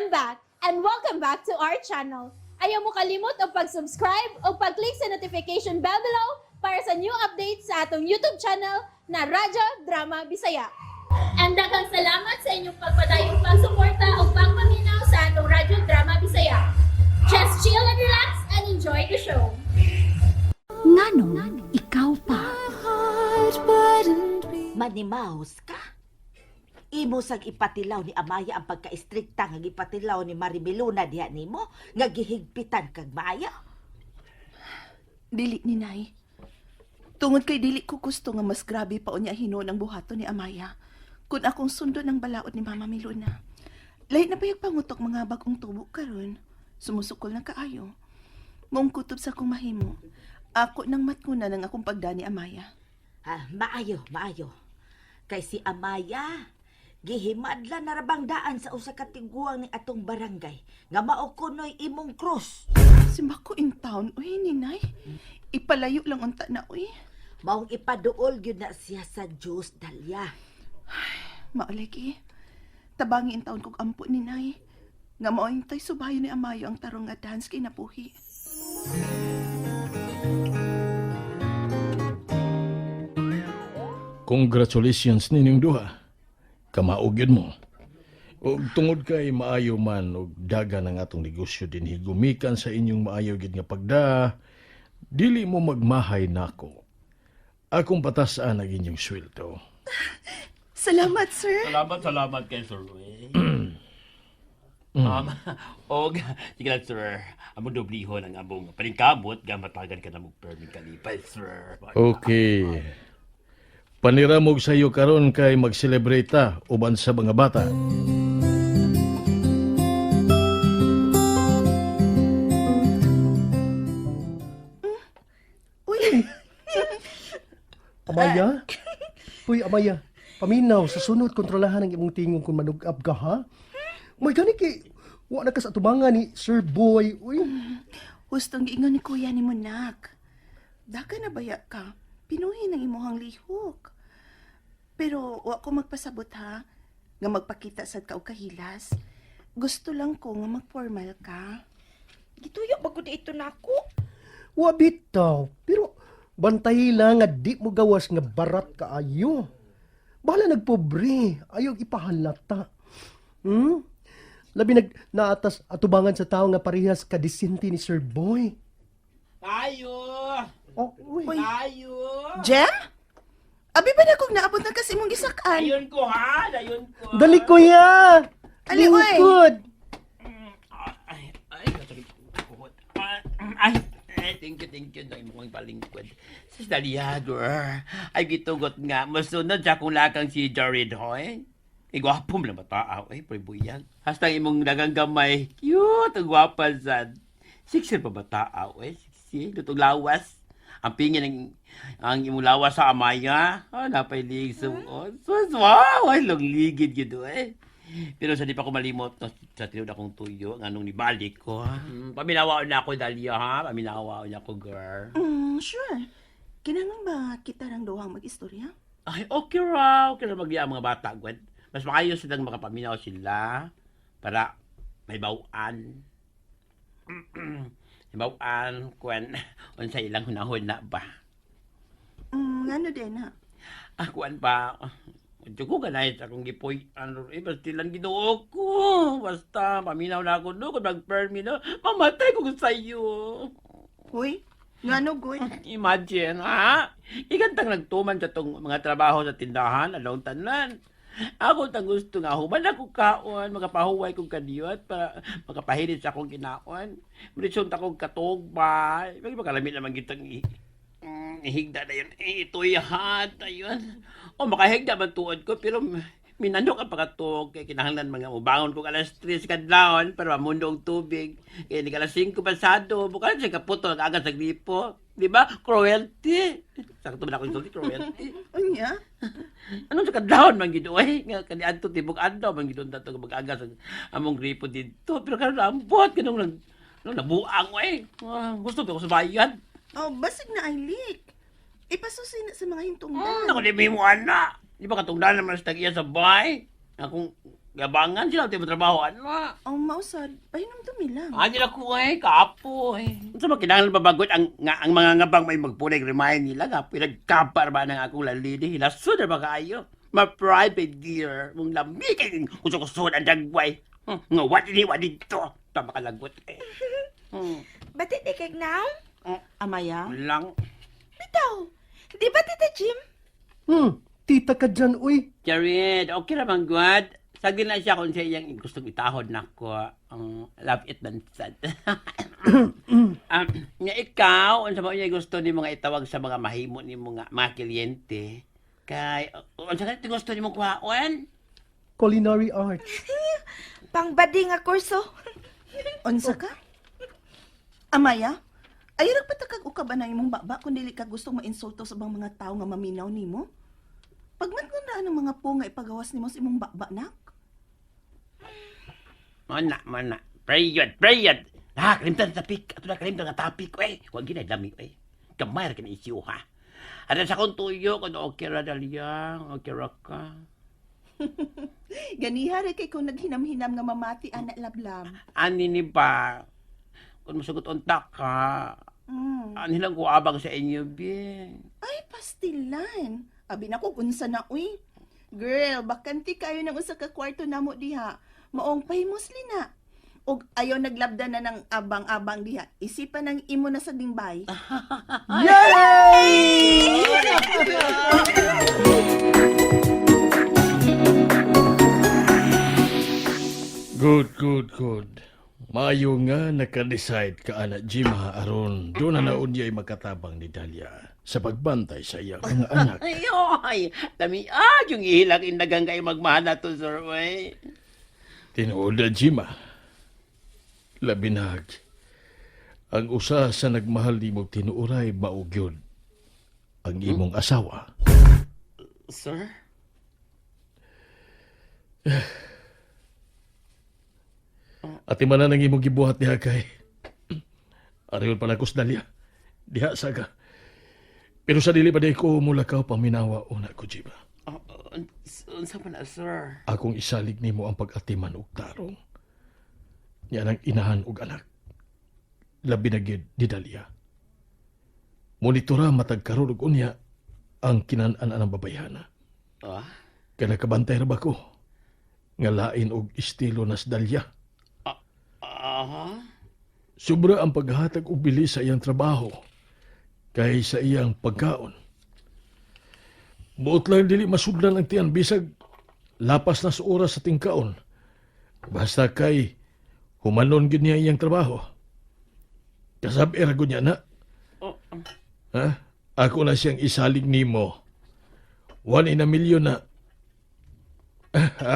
I'm back, and welcome back to our channel. Ayaw mo kalimot o pag-subscribe o pag-click sa notification bell below para sa new updates sa atong YouTube channel na Radyo Drama Bisaya. And daghang salamat sa inyong pagpadayong pagsuporta o pagpaminaw sa atong Radyo Drama Bisaya. Just chill and relax and enjoy the show. Nganong ikaw pa? Manimaos ka? Imo sang ipatilaw ni Amaya ang pagka-istrikta nga gipatilaw ni Marimiluna diha nimo nga gihigpitan kag Maya. Dili ni Nay. Tungod kay dili ko gusto nga mas grabe pa unya hinon ang buhaton ni Amaya kung akong sundo ng balaod ni Mama Miluna. Lahi na bayag pangutok mga bagong tubo karon. Sumusukol na kaayo. Mong kutob sa akong mahimo. Ako nang matnguna ng akong pagda ni Amaya. Maayo. Kay si Amaya gihimadla na rabang daan sa usa ka tiguang ni atong barangay nga mao kunoy imong krus. Si Mako in town, uy, Ninay. Ipalayo lang unta na, uy. Maong ipaduol gyud na siya sa Diyos, Dalia. Maulagi. Tabangi in taon kong ampo, Ninay. Nga maointay subayo ni Amayo ang tarong nga dance kay napuhi. Congratulations ninyong duha. Kamaog yun mo. Og tungod kay maayo man og daga ng atong negosyo din higumikan sa inyong maayo gid nga pagda, dili mo magmahay nako. Akong patasaan ang inyong sweldo. Salamat, sir. Salamat kay Sir Louie. Sige lang, sir. Amo doblihon ang among paningkamot, gamatagan ka na mong perming kalipay, sir. Okay. Paniramog sa iyo karon kay mag-celebrate ta uban sa mga bata. Uy, Amaya? Uy, Amaya. Paminaw, sa sunod kontrolahan ang imong tingong kung manugab ka, ha? May gani kay, wala ka sa tubangan ni Sir Boy. Uy, hustong giingon ni kuya ni Monak. Daka na baya ka. Pinuhin ang imuhang lihok. Pero wa ko magpasabot ha, nga magpakita sad ka og kahilas. Gusto lang ko nga mag-formal ka. Gituyo ba gud ito nako? wabit daw. Pero, bantay lang nga di mo gawas nga barat ka ayo. Bahala nagpobre, ayaw ipahalata. Labi naatas atubangan sa tao nga parehas kadisinti ni Sir Boy. Tayo! Oh, uy. Tayo! Jem? Abi ba na kong naabot na kasi mong gisakan? Dayon ko, ha? Dayon ko. Dali kuya! Ali, oy. Lingkod! Masakit ko. Thank you. Dahil mo kong palingkod. Sis Daliador, ay gitugot nga. Masunod siya kung lakang si Jared Hoy. Igwapom lang mataaw, prebuyag. Hasta imong dagang gamay. Cute, ang gwapan sad. Siksir pa mataaw, siksi. Lutong lawas. Ang pingin ang imong lawas sa Amaya. Napay suot. Wow, ay ligid yun, Pero sa di pa ko malimot no, sa tinod akong tuyo, nga nung nibalik ko, paminawa na ako, Dalia, ha? Paminawa na ako, girl. Sure. Kinangan ba kita ng duhang mag-istorya? Ay, okay raw. Okay raw magliya ang mga bata, Gwen. Mas maayos silang makapaminaw sila para may bawaan. May bawaan, Gwen. Unsa ilang hunahon na ba? Ano din ha? Gwen pa. Ito ko ganay sa akong gipoy. Basta lang ginoo ko. Basta, paminaw na ako doon. Kung nag-permi na, mamatay ko sa iyo. Uy, ngano good? Imagine, ha? Ikantang nagtuman sa itong mga trabaho sa tindahan, along tanan. Ako tang gusto nga, human ako kaon, makapahuway kong kaniyot para makapahilit sa akong kinaon. Marisyon akong katogba. Magkalamit naman kitang ihigda na yun. Ituyahan na yun. O makahigda man tuod ko, pero minanok ang pagkatog. Kaya kinahanglan mga ubangon kong alas 3 kadlawon para mamundo ang tubig. Kaya ni alas 5 pasado, bukan siya kaputo, agad sa gripo. Di ba? Cruelty. Sakto ba na ako insulti? Cruelty. Anya? Anong sa kadlawon man gido nga kaniadto tibok adlaw man gidon dato mag-aga sa among gripo dito. Pero karon ambot kanong nabuang gusto ko sa bayan. Oh, basig na ay leak. Ipasusin na sa mga hintungdan. Naku, di mo ana. Di ba katungdan naman sa tag-iya sa bay? Akong Gabangan sila, tayo matrabahoan na. Ang mausad, pahinom dumi lang. Ano na ko kapo Sa mga kinahanglan babagot ang mga ngabang may magpunay remind nila nga, pinagkapar ba ng akong lalidi, hilaso na ba kayo? Ma-private dear, mong lamikin, kuso-kuso ang dagway. Nga, what dito? Tama ka lagot Batit di kay now? Amaya? Lang. Bitaw, di ba tita Jim? Tita ka dyan, uy. Jared, okay naman, God. Sagin lang siya kung siya yung gustong itahod na ko. Love it than sad. Nga ikaw, unsa mo niya gusto ni mga itawag sa mga mahimo ni mga kliyente? Kay, unsa ka gusto ni mong kuhaon? Culinary arts. Pangbadi nga kurso. Unsa ka? Amaya, ay nagpatakag ukab na imong baba kung dili ka gustong mainsulto sa bang mga tao nga maminaw nimo? Pagmatnandaan ng mga po nga ipagawas nimo sa imong baba nak? Mana. Prayod. Kalimtan sa topic. Ato na kalimtan nga topic, wey. Huwag ginay wey. Kamay ra ka na isyu, ha? At sa kong tuyo, kung okay ra dalya, okay ra ka. Ganiha rin kay kung naghinam-hinam nga mamati anak lablam. Ani ni ba? Kung masugot untak ka, ani lang ko abang sa inyo, bien. Ay, pastilan. Abi na ko unsa na, uy. Girl, bakanti kayo ng usa ka kwarto namo diha. Maong pahimos lina. Og ayaw naglabda na ng abang-abang diha. Isipan ng imo na sa dingbay. Good. Maayo nga naka-decide ka anak Jima aron doon na naon ay makatabang ni Dalia sa pagbantay sa iyang mga anak. Ay, dami yung ihilang inagang kayo magmahal na to, sir, wey. Tinuod na Jima. Labinag. Ang usa sa nagmahal ni mo tinuuray maugyod ang imong asawa. Sir? At imanan ang imong gibuhat niya kay Ariol pala kus Dalia. Diha saga. Pero sa dili pa di ko mulakaw paminawa una ko, Jima. Unsa pa na, sir? Akong isalig nimo ang pag-atiman og tarong. Yan ang inahan og anak. Labi na gyud ni Dalia. Monitora matag karon og unya ang kinan-an ng babayana. Ah? Kaya nakabantay ra ba ko? Nga lain og estilo nas Dalia. Sobra ang paghatag og bilis sa iyang trabaho kay sa iyang pagkaon. Buot lang dili masudlan ang tiyan bisag lapas na sa oras sa tingkaon. Basta kay humanon gid niya iyang trabaho. Kasab era gud niya na. Ha? Ako na siyang isalig nimo. 1 in a million na.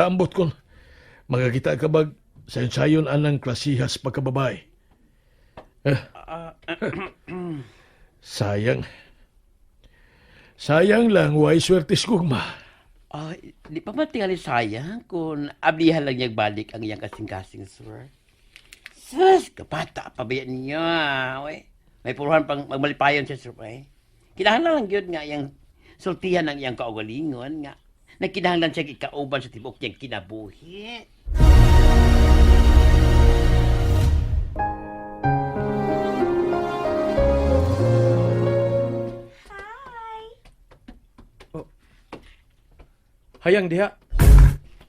Ambot kon. Magakita ka bag sayon anang klasihas pagkababay. Sayang. Sayang lang, way swerte skugma. Di pa man tingali sayang kung ablihan lang niyang balik ang iyang kasing-kasing, sir. Sus, kapata, pabayaan niya. Wey. May puruhan pang magmalipayon siya, sir. Kinahanglan lang yun nga iyang sultihan ng iyang kaugalingon nga. Nagkinahanglan siya ikauban sa tibok niyang kinabuhi. Hayang diha.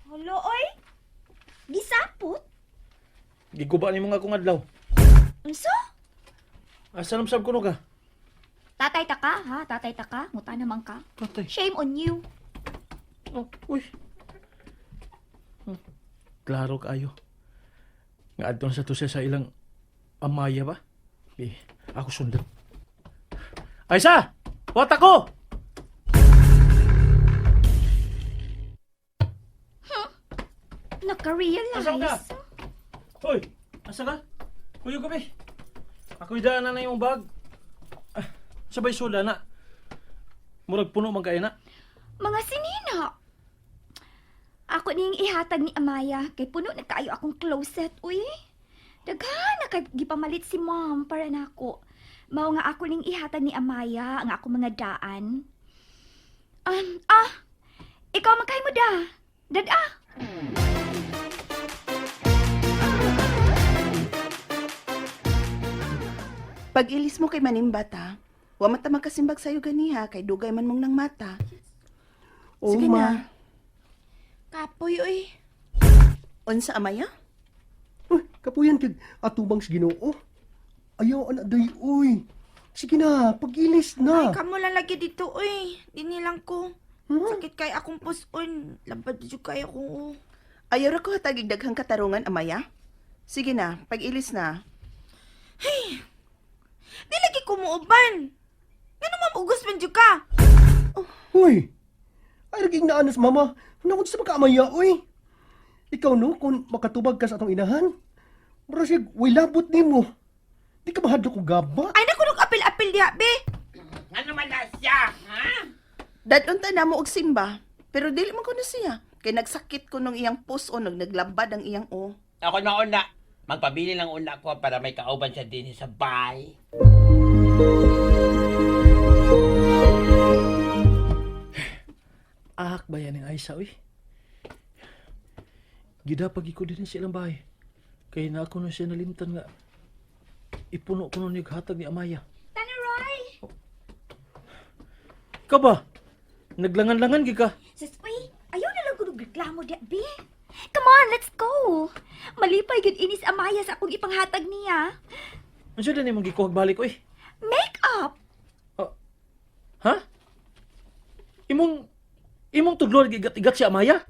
Hulo, oy. Gisapot? Giguba ni mga kong adlaw. Unso? Asa nam sab kuno ka? Tatay ta ka, ha? Tatay ta ka? Muta naman ka. Patay. Shame on you. Oh, uy. Klaro kaayo. Nga adton sa to siya sa ilang amaya ba? Ako sundan. Aysa! Wat ako! Naka-realize. Asan ka? Hoy! Asa ka? Kuyo gabi. Ako idaan na yung bag. Sabay sula na. Murag puno man kaya na. Mga sinina. Ako ning ihatag ni Amaya kay puno na kaayo akong closet, uy. Daghan na kay gipamalit si mom para nako. Mao nga ako ning ihatag ni Amaya ang ako mga daan. Ikaw man kay mo da. Dad. Pag ilis mo kay Manimbata, wa mata magkasimbag sa'yo ganiha, kay dugay man mong nang mata. Oo, Sige ma. na. Kapoy, uy. Unsa, Amaya? Uy, kapuyan kag atubang sa Ginoo. Ayaw, anak day, uy. Sige na, pag-ilis na. Kamu lang lagi dito, uy. Dinilang ko. Hmm? Sakit kay akong puson. Labad dito kay akong Ayaw ra ko hatagig daghang katarungan, Amaya. Sige na, pag-ilis na. Di lagi ko muuban. Ganun mamugos man dyan ka. Uy, ay naging naanas, mama. Naman sa magkaamaya, uy. Ikaw, no, kung makatubag ka sa atong inahan, mara siya, way labot ni mo. Di ka mahadlo ko gaba. Ay, nakulog apil-apil diha, be. Ano man na siya, ha? Dadunta na mo og simba, pero dili man ko na siya. Kay nagsakit ko nung iyang puso, naglambad ang iyang o. Ako mauna. Magpabili lang una ko para may kauban siya din sa bahay. Ahak ba yan ng Aisa, uy? Gidapag ko din silang bahay. Kaya na ako na siya nalimtan nga. Ipuno ko nun yung hatag ni Amaya. Tana Roy! Ka ba? Naglangan-langan gi ka. Sus, uy, ayaw na lang ko reklamo di, be. Come on, let's go. Malipay yun inis Amaya sa akong ipanghatag niya. Ano siya din yung magikuhag balik, uy? Make-up! Ha? Imong tudlo gigat-igat si Amaya?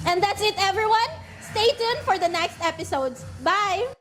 And that's it, everyone. Stay tuned for the next episodes. Bye!